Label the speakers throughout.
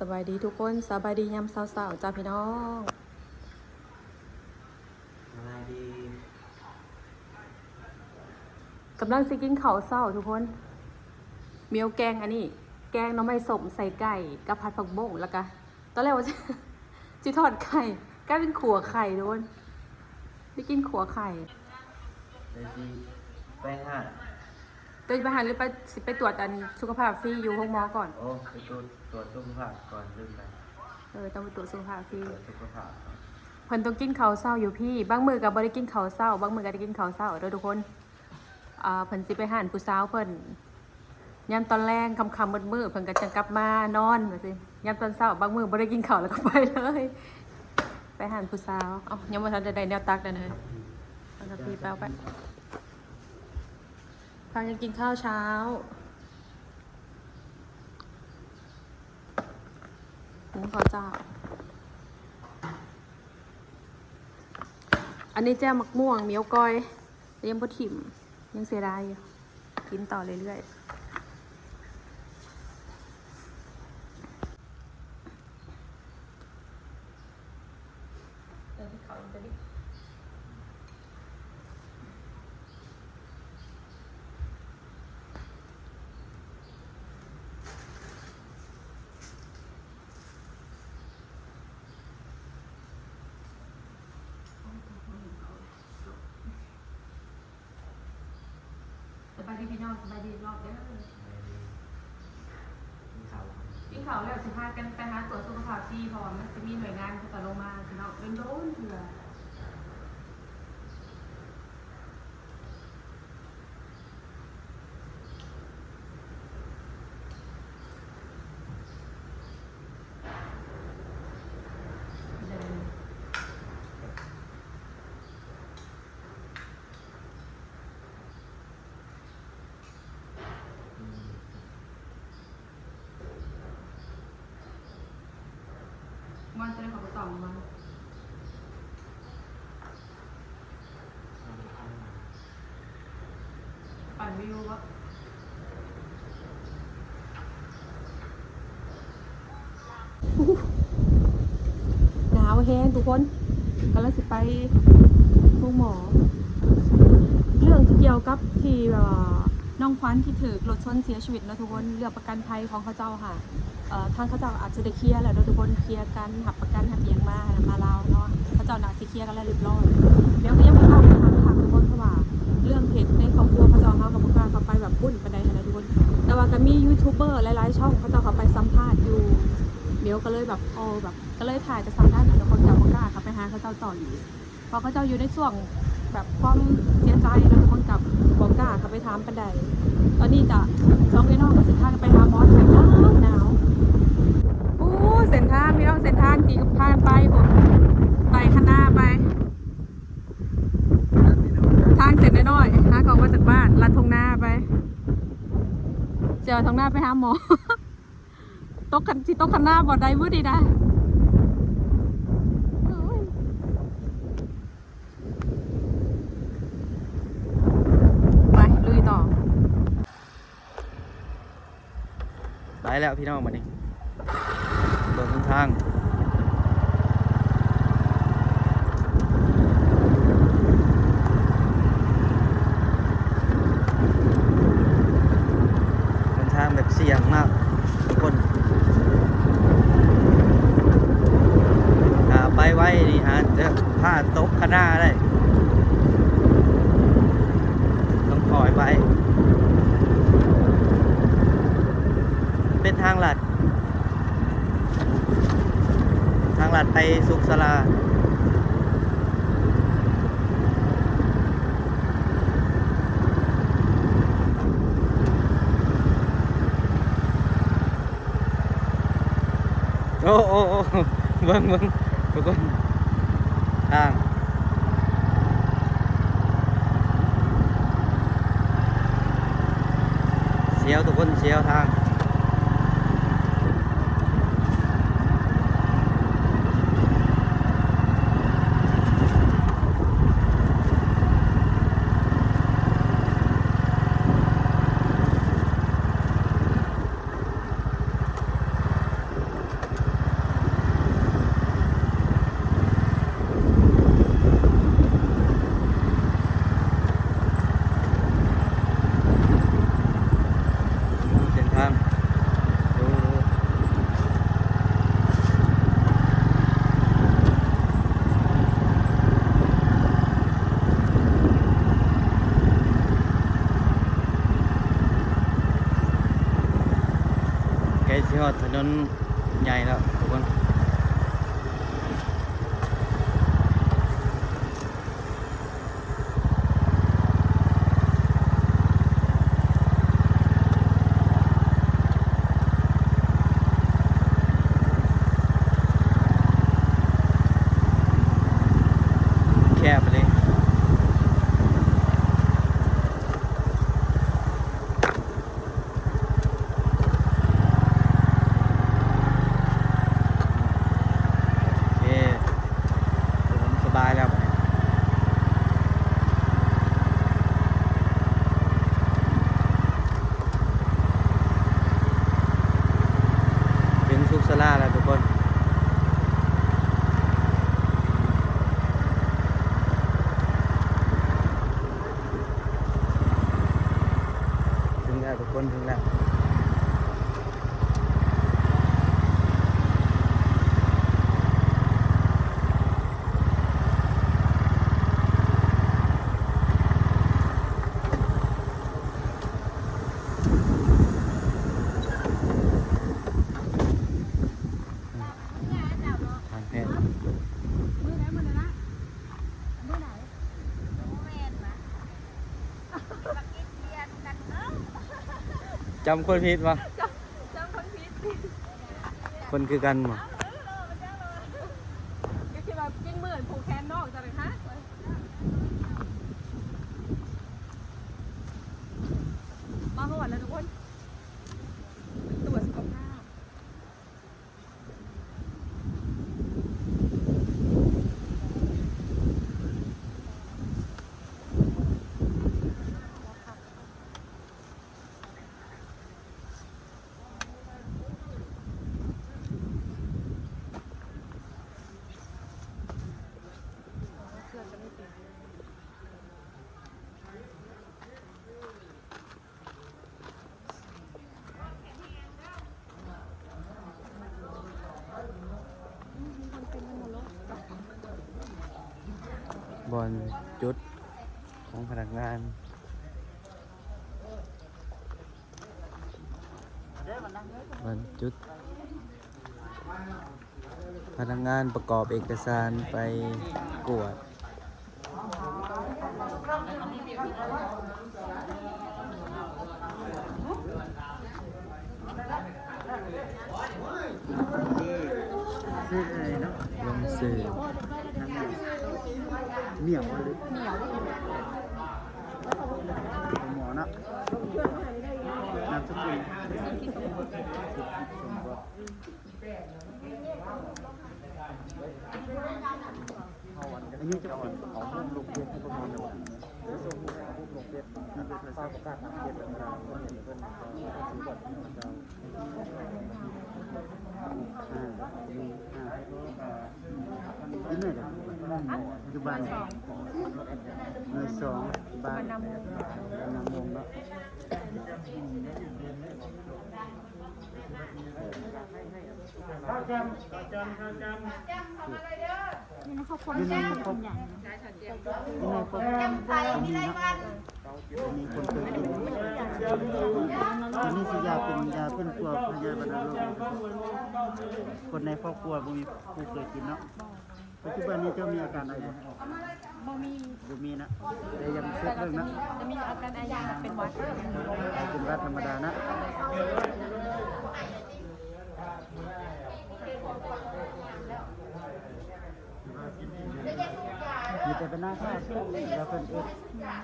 Speaker 1: สบายดีทุกคนสบายดียามเช้าๆจ้าพี่น้อง
Speaker 2: สบายดี
Speaker 1: กำลังสิกินข้าวเช้าทุกคนเมียวแกงอันนี้แกงหน่อไม้ส้มใส่ไก่กับผัดผักบุ้งแล้วก็ตอนแรกว่าจะทอดไข่กลายเป็นขัวไข่ทุกคนไปกินขัวไข่
Speaker 2: เดี๋ยวสิไปหา
Speaker 1: ตัวไปหาหรือไปตรวจอันสุขภาพฟรีอยู่ห้องหมอก่อน
Speaker 2: โอ้ไปตรวจสุขภาพก่อนลืมไป
Speaker 1: ต้องไปตรวจสุขภาพฟรี
Speaker 2: ตรวจสุขภาพก่อน
Speaker 1: เพิ่นต้องกินข้าวเช้าอยู่พี่บางมื้อก็บ่ได้กินข้าวเช้าบางมื้อก็ได้กินข้าวเช้าเด้อทุกคนเพิ่นสิไปหาผู้สาวเพิ่นยามตอนแรงค่ำๆมืดๆเพิ่นก็จะกลับมานอนว่าซี่ยามตอนเช้าบางมื้อบ่ได้กินข้าวแล้วก็ไปเลยไปหาผู้สาวยังบ่ทันได้แนวตักเลยเอากะปิแป๊วไปพากันกินข้าวเช้าหุงข้าวเจ้าอันนี้แจ่วมักม่วงเมียวก้อยเลี้ยงบ่ถิ่มยังเสียดายอยู่กินต่อเรื่อยๆสบายดีพี่น้องสบายดีรอบเด้อ
Speaker 2: มีข่าว
Speaker 1: กินข้าวแล้วสิพากันไปหาตรวจสุขภาพฟรีเพราะว่ามันจะมีหน่วยงานเขาจะลงมาพี่น้องเป็นโดนเถื่อมันจะได้ของสองมันปั่นวิววะหนาวแห้งทุกคนกำลังสิไปโรงหมอ เรื่องที่เกี่ยวกับที่น้องควันที่ถือรถชนเสียชีวิตนะทุกคนเรื่องประกันภัยของเขาเจ้าค่ะทางเขาเจ้าอาจจะได้เคลียร์แล้วทุกคนเคลียร์กันหับประกันหับเอียงมาลาวเนาะเขาเจ้าน่าจะเคลียร์กันแล้วเรียบร้อยเดี๋ยวก็ยังไม่เข้าไปทางทุกคนเพราะว่าเรื่องเหตุในครอบครัวเขาเจ้าเขากับบุคคลเขาไปแบบบุ่นไปได้นะทุกคนแต่ว่าก็มียูทูบเบอร์หลายๆช่องเขาเจ้าเขาไปสัมภาษณ์อยู่เดี๋ยวก็เลยแบบก็เลยถ่ายแต่สัมภาษณ์ทุกคนกับบุคคลเขาไปหาเขาเจ้าต่ออยู่เพราะเขาเจ้าอยู่ในช่วงแบบความเสียใจแล้วทุกคนกับบอกกล้าเขาไปถามปันใดตอนนี้จะสองพี่น้องกับสิท่ากันไปหาหมอแต่หนาวเส้นทางพี่น้องเส้นทางที่พากันไปผมไปข้างหน้าไปทางเสร็จน้อยๆหาของมาจากบ้านลัดทงหน้าไปเจอทางหน้าไปหาหมอ ตกข้างหน้าบ่ได้วุ้ดีนะไปลุยต่อ
Speaker 2: ไปแล้วพี่น้องมาดิเดินทางเดินทางแบบเสี่ยงมากทุกคนไปไว้นี่ฮะจะพลาดตกข้างหน้าได้ต้องปล่อยไปเป็นทางลัดไปสุขศาลาโอ้เบิ่งทุกคนทางเสียวทุกคนเสียวทาง ล้สิฮอดถนนใหญ่แล้วทุกคนแคบไปเลยโอเคผมสบายแล้วบัดนี้เป็นสุขศาลาแล้วทุกคนถึงแล้วทุกคนถึงแล้วทางแพทย์
Speaker 1: มื้อไหนมื้อไหนนะมื้อไหน
Speaker 2: จำคนผิดปะ
Speaker 1: จำคนผิด
Speaker 2: คนคือกันมั้
Speaker 1: ก็คิดว่ากิ้งเหมือนผูกแขนนอกจังเลยฮะมาหอดแล้วทุกคนตรวจสุขภาพเสื้อจะไม่ติดมันเป็นกันหมดแล้ว
Speaker 2: บอลจุดของพนักงานบอลจุดพนักงานประกอบเอกสารไปกวดลงสื่อ
Speaker 3: เหนียวเลย
Speaker 1: เหนียว
Speaker 3: หมอนะน้ำสกุลอันนี้จะอ่อนของพวกลูกเพชรที่ประมาณนี้ส่งพวกลูกเพชรนั่นเป็นภาษาประกาศทางเพชรธรรมดาว่าเห็นเพื่อนเขาถือบทที่มันจะนี่เนี่ยปัจจุบันเงินสองบ้านนำวงแล้ว
Speaker 1: นี่นะครอบครัว
Speaker 3: นี่
Speaker 1: ใหญ่
Speaker 3: ในครอบ
Speaker 1: ใหญ่
Speaker 3: นี่ในครอบมีนะมีคนเคยกินอันนี้สิยาเป็นยาเป็นตัวพยาบาลโรคคนในครอบครัวบ่มีผู้เคยกินเนาะปัจจุบันนี้เจ้ามีอาการอะไรบ่มีนะแต่ยังเช็คเรื่องนะ
Speaker 1: จะมีอาการไอยาเป็นหวัด
Speaker 3: เป็นวัดธรรมดานะมีแต่เป็นหน้าข้าวแล้วเป็นเอ็ก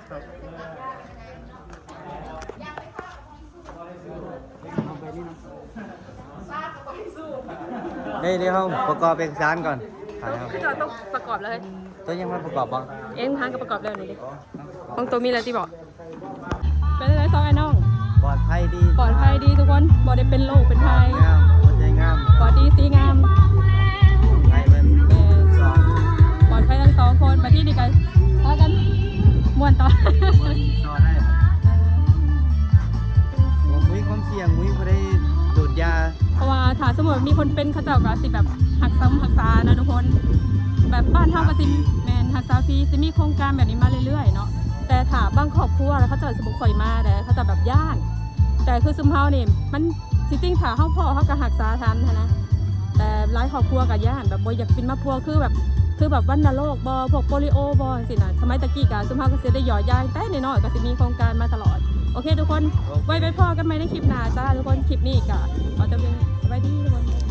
Speaker 3: ครับเอาไปนี่นะ
Speaker 2: เดี๋ยวเราประกอบเอกสารก่อนถ่ายครับ
Speaker 1: คือเราต้องประกอบเลย
Speaker 2: ตัวยังไม่ประกอบบ้าง
Speaker 1: เอ็งทางกับประกอบแล้วนี่ดิของตัวมีอะไรที่บอกเป็นอะไรซองไอ้น้อง
Speaker 2: ปลอดภัยดี
Speaker 1: ปลอดภัยดีทุกคนบ่ได้เป็นโรคเป็นภัย
Speaker 2: งามหัวใจงาม
Speaker 1: ปลอดดีสีงาม
Speaker 2: ไทยเป็น
Speaker 1: แม่
Speaker 2: สอง
Speaker 1: ปลอดภัยทั้งสองคนมาที่นี่กันพากันม่วนต่อ
Speaker 2: ต่อได้มุ้ยความเสี่ยงมุ้ยพอได้ดูดยา
Speaker 1: เพราะว่าถ้าสมมติมีคนเป็นเขาเจ้าก็สิแบบหักซ้ำหักษานะทุกคนแบบบ้านเฮาก็สิแม่นหักษาฟรีสิมีโครงการแบบนี้มาเรื่อยๆเนาะแต่ถ้าบางครอบครัวแล้วเขาเจ้าสิบ่ค่อยมาแต่เขาจะแบบย่าน แต่คือซุมเฮานี่มัน จริงๆถ้าเฮาพ่อเฮาก็หักษาทันหั้นนะแต่หลายครอบครัวก็ย่านแบบบ่อยากเป็นมาพัวคือแบบวัณโรคบ่พวกโปลิโอบ่จังซี่น่ะสมัยตะกี้ก็ซุมเฮาก็สิได้หยอดยางแต่น้อยๆก็สิมีโครงการมาตลอดโอเคทุกคนไว้ไปพอกันใหม่ในคลิปหน้าจ้าทุกคนคลิปนี้ก็ขอจบเพียงสวัสดีทุกคน